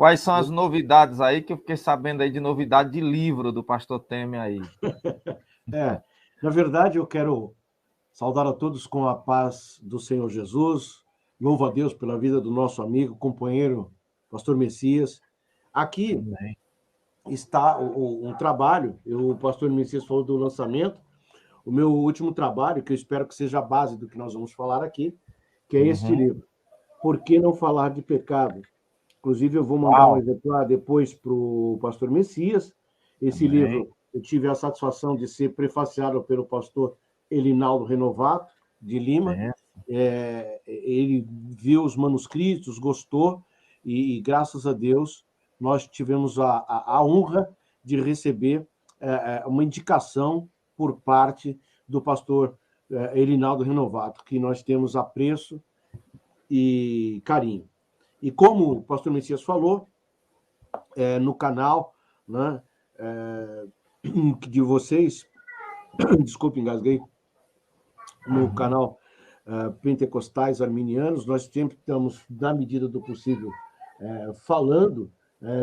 Quais são as novidades aí, que eu fiquei sabendo aí de novidade de livro do pastor Temer aí? Na verdade, eu quero saudar a todos com a paz do Senhor Jesus. Louvo a Deus pela vida do nosso amigo, companheiro, pastor Messias. Aqui Amém. está um trabalho, o pastor Messias falou do lançamento, o meu último trabalho, que eu espero que seja a base do que nós vamos falar aqui, que é este livro, Por que não falar de pecado? Inclusive, eu vou mandar um Uau. exemplar depois para o pastor Messias. Esse Amém. livro, eu tive a satisfação de ser prefaciado pelo pastor Elinaldo Renovato, de Lima. É. Ele viu os manuscritos, gostou, e graças a Deus, nós tivemos a honra de receber uma indicação por parte do pastor Elinaldo Renovato, que nós temos apreço e carinho. E como o pastor Messias falou, no canal, né, de vocês, desculpe, engasguei, no canal Pentecostais Arminianos, nós sempre estamos, na medida do possível, falando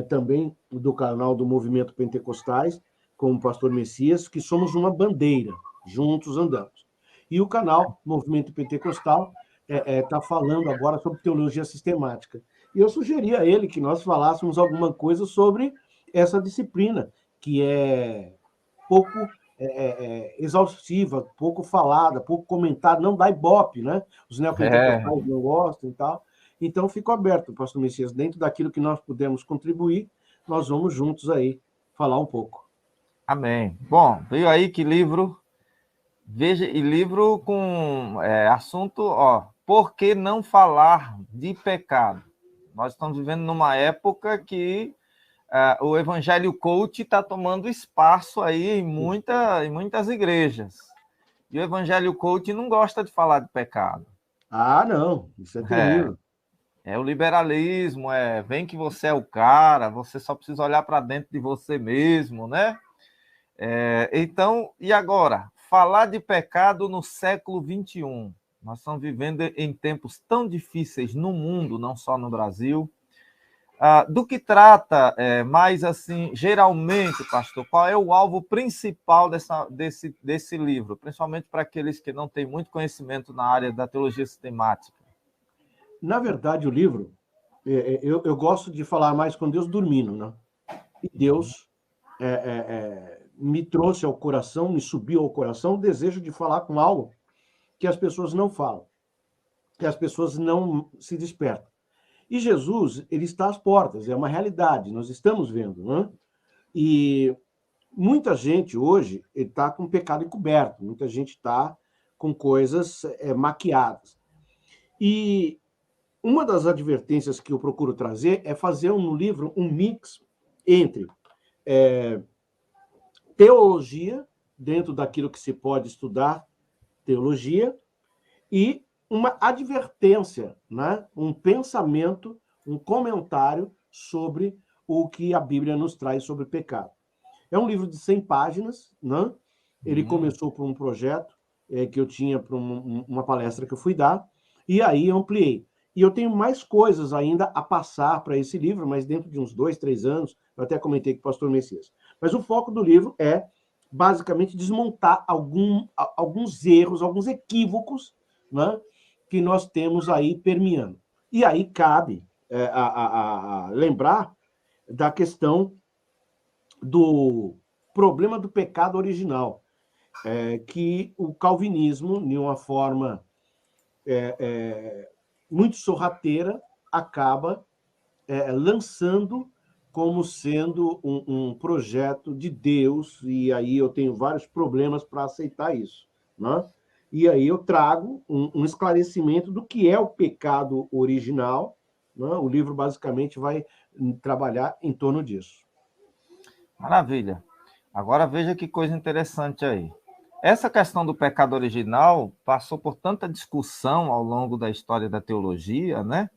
também do canal do Movimento Pentecostais, com o pastor Messias, que somos uma bandeira, juntos andamos. E o canal Movimento Pentecostal está falando agora sobre teologia sistemática. E eu sugeri a ele que nós falássemos alguma coisa sobre essa disciplina, que é pouco exaustiva, pouco falada, pouco comentada, não dá ibope, né? Os neopentecostais não gostam e tal. Então, fico aberto, pastor Messias, dentro daquilo que nós pudermos contribuir, nós vamos juntos aí falar um pouco. Amém. Bom, veio aí que livro, veja, e livro com assunto, por que não falar de pecado? Nós estamos vivendo numa época que o Evangelho Coach está tomando espaço aí em muitas igrejas. E o Evangelho Coach não gosta de falar de pecado. Ah, não, isso é terrível. É o liberalismo, vem que você é o cara, você só precisa olhar para dentro de você mesmo, né? Então, e agora? Falar de pecado no século XXI. Nós estamos vivendo em tempos tão difíceis no mundo, não só no Brasil. Do que trata mais assim, geralmente, pastor, qual é o alvo principal desse livro, principalmente para aqueles que não têm muito conhecimento na área da teologia sistemática? Na verdade, o livro, eu gosto de falar mais com Deus dormindo, né? E Deus me trouxe ao coração, me subiu ao coração o desejo de falar com algo que as pessoas não falam, que as pessoas não se despertam. E Jesus, ele está às portas, é uma realidade, nós estamos vendo, né? E muita gente hoje está com pecado encoberto, muita gente está com coisas maquiadas. E uma das advertências que eu procuro trazer é fazer no livro um mix entre teologia, dentro daquilo que se pode estudar, teologia, e uma advertência, né? Um pensamento, um comentário sobre o que a Bíblia nos traz sobre pecado. É um livro de 100 páginas, né? Ele começou por um projeto que eu tinha para uma palestra que eu fui dar, e aí ampliei. E eu tenho mais coisas ainda a passar para esse livro, mas dentro de uns 2, 3 anos, eu até comentei com o pastor Messias. Mas o foco do livro é, basicamente, desmontar alguns erros, alguns equívocos, né, que nós temos aí permeando. E aí cabe a lembrar da questão do problema do pecado original, que o calvinismo, de uma forma muito sorrateira, acaba lançando como sendo um projeto de Deus, e aí eu tenho vários problemas para aceitar isso, né? E aí eu trago um esclarecimento do que é o pecado original, né? O livro basicamente vai trabalhar em torno disso. Maravilha. Agora veja que coisa interessante aí. Essa questão do pecado original passou por tanta discussão ao longo da história da teologia, né?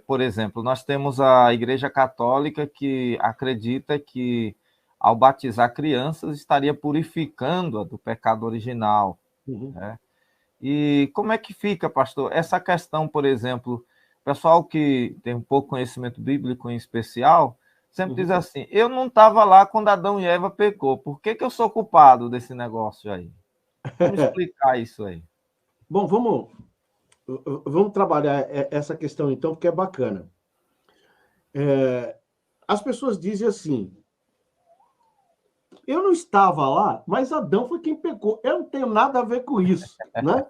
Por exemplo, nós temos a Igreja Católica que acredita que, ao batizar crianças, estaria purificando-a do pecado original. Uhum. Né? E como é que fica, pastor, essa questão, por exemplo, pessoal que tem um pouco conhecimento bíblico em especial, sempre diz assim, eu não estava lá quando Adão e Eva pecou, por que que eu sou culpado desse negócio aí? Vamos explicar isso aí. Bom, vamos trabalhar essa questão então, porque é bacana. As pessoas dizem assim, eu não estava lá, mas Adão foi quem pecou. Eu não tenho nada a ver com isso, né?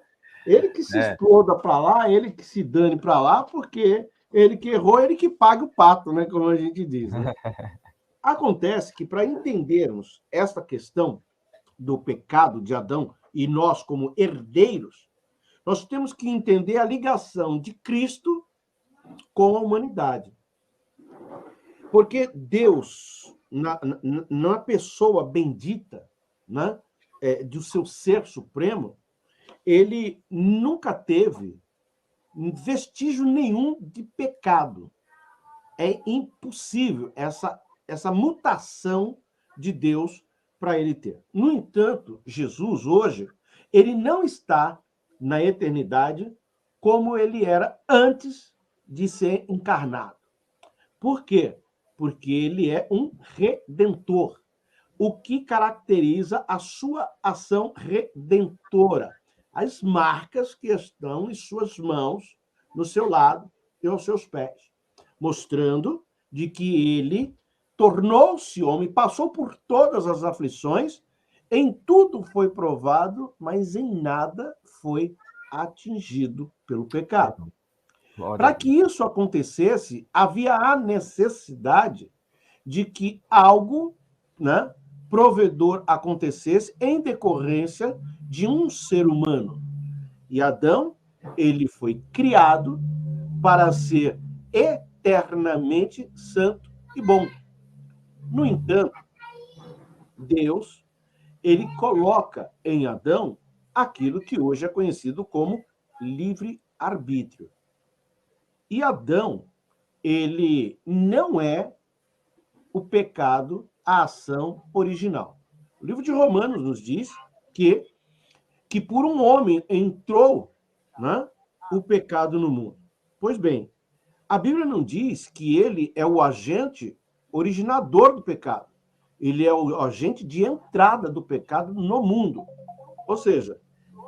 Ele que se exploda para lá, ele que se dane para lá, porque ele que errou, ele que paga o pato, né? Como a gente diz, né? Acontece que para entendermos esta questão do pecado de Adão e nós como herdeiros, nós temos que entender a ligação de Cristo com a humanidade. Porque Deus, na pessoa bendita, né, do seu ser supremo, ele nunca teve vestígio nenhum de pecado. É impossível essa mutação de Deus para ele ter. No entanto, Jesus, hoje, ele não está na eternidade como ele era antes de ser encarnado. Por quê? Porque ele é um redentor. O que caracteriza a sua ação redentora? As marcas que estão em suas mãos, no seu lado e aos seus pés, mostrando de que ele tornou-se homem, passou por todas as aflições, em tudo foi provado, mas em nada foi atingido pelo pecado. Para que isso acontecesse, havia a necessidade de que algo, né, provedor acontecesse em decorrência de um ser humano. E Adão, ele foi criado para ser eternamente santo e bom. No entanto, Deus, ele coloca em Adão aquilo que hoje é conhecido como livre-arbítrio. E Adão, ele não é o pecado, a ação original. O livro de Romanos nos diz que por um homem entrou, né, o pecado no mundo. Pois bem, a Bíblia não diz que ele é o agente originador do pecado. Ele é o agente de entrada do pecado no mundo. Ou seja,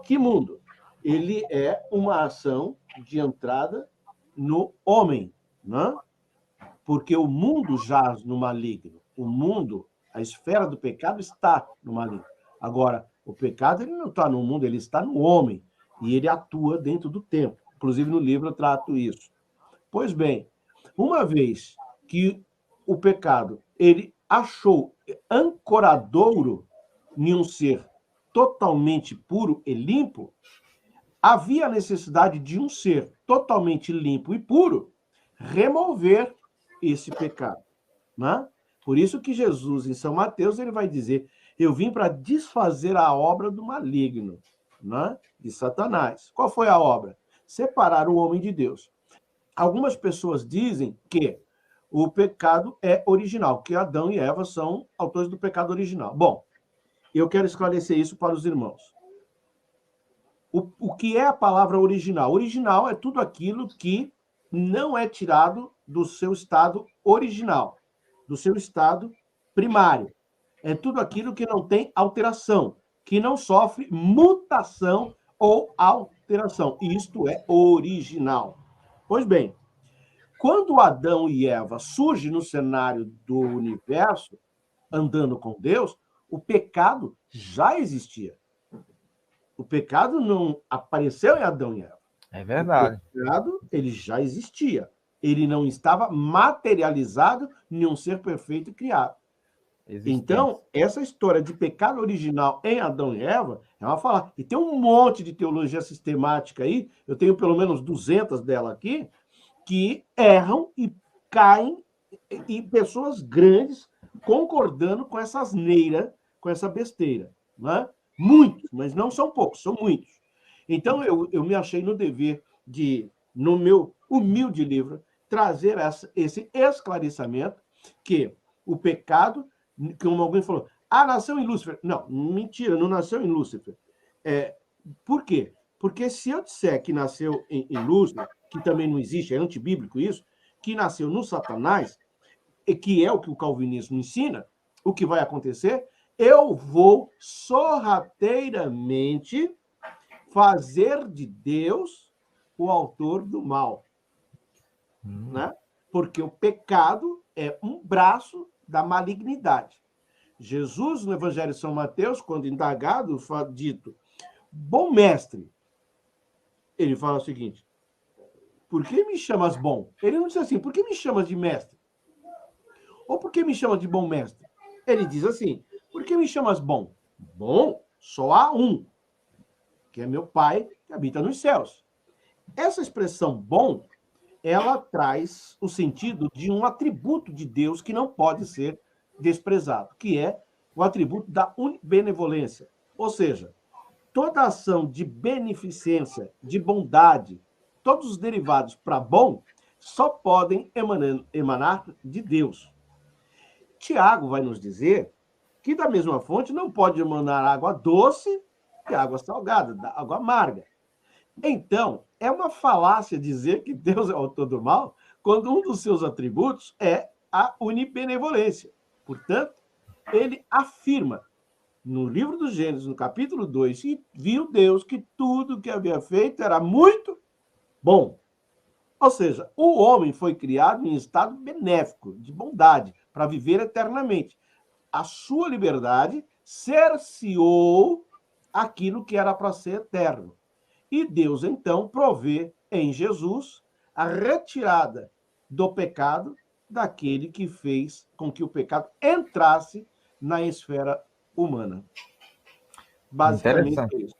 que mundo? Ele é uma ação de entrada no homem, né? Porque o mundo jaz no maligno. O mundo, a esfera do pecado está no maligno. Agora, o pecado ele não está no mundo, ele está no homem. E ele atua dentro do tempo. Inclusive, no livro eu trato isso. Pois bem, uma vez que o pecado ele achou ancoradouro em um ser totalmente puro e limpo, havia a necessidade de um ser totalmente limpo e puro remover esse pecado, né? Por isso que Jesus, em São Mateus, ele vai dizer, eu vim para desfazer a obra do maligno, né? De Satanás. Qual foi a obra? Separar o homem de Deus. Algumas pessoas dizem que o pecado é original, que Adão e Eva são autores do pecado original. Bom, eu quero esclarecer isso para os irmãos. O que é a palavra original? Original é tudo aquilo que não é tirado do seu estado original, do seu estado primário. É tudo aquilo que não tem alteração, que não sofre mutação ou alteração. Isto é original. Pois bem, quando Adão e Eva surgem no cenário do universo, andando com Deus, o pecado já existia. O pecado não apareceu em Adão e Eva. É verdade. O pecado, ele já existia. Ele não estava materializado em um ser perfeito e criado. Então, essa história de pecado original em Adão e Eva, é uma falar. E tem um monte de teologia sistemática aí, eu tenho pelo menos 200 dela aqui, que erram e caem, e pessoas grandes concordando com essa asneira, com essa besteira. Né? Muitos, mas não são poucos, são muitos. Então, eu me achei no dever de, no meu humilde livro, trazer esse esclarecimento que o pecado, como alguém falou, nasceu em Lúcifer. Não, mentira, não nasceu em Lúcifer. Por quê? Porque se eu disser que nasceu em Lúcifer, que também não existe, é antibíblico isso, que nasceu no Satanás, e que é o que o calvinismo ensina, o que vai acontecer, eu vou sorrateiramente fazer de Deus o autor do mal. Né? Porque o pecado é um braço da malignidade. Jesus, no Evangelho de São Mateus, quando indagado, dito, bom mestre, ele fala o seguinte, por que me chamas bom? Ele não diz assim, por que me chamas de mestre? Ou por que me chamas de bom mestre? Ele diz assim, por que me chamas bom? Bom, só há um, que é meu Pai, que habita nos céus. Essa expressão bom, ela traz o sentido de um atributo de Deus que não pode ser desprezado, que é o atributo da benevolência. Ou seja, toda ação de beneficência, de bondade, todos os derivados para bom, só podem emanar de Deus. Tiago vai nos dizer que da mesma fonte não pode emanar água doce e água salgada, água amarga. Então, é uma falácia dizer que Deus é o autor do mal, quando um dos seus atributos é a onibenevolência. Portanto, ele afirma no livro do Gênesis, no capítulo 2, que viu Deus que tudo que havia feito era muito bom. Ou seja, o homem foi criado em estado benéfico, de bondade, para viver eternamente. A sua liberdade cerceou aquilo que era para ser eterno. E Deus, então, provê em Jesus a retirada do pecado daquele que fez com que o pecado entrasse na esfera humana. Basicamente é isso.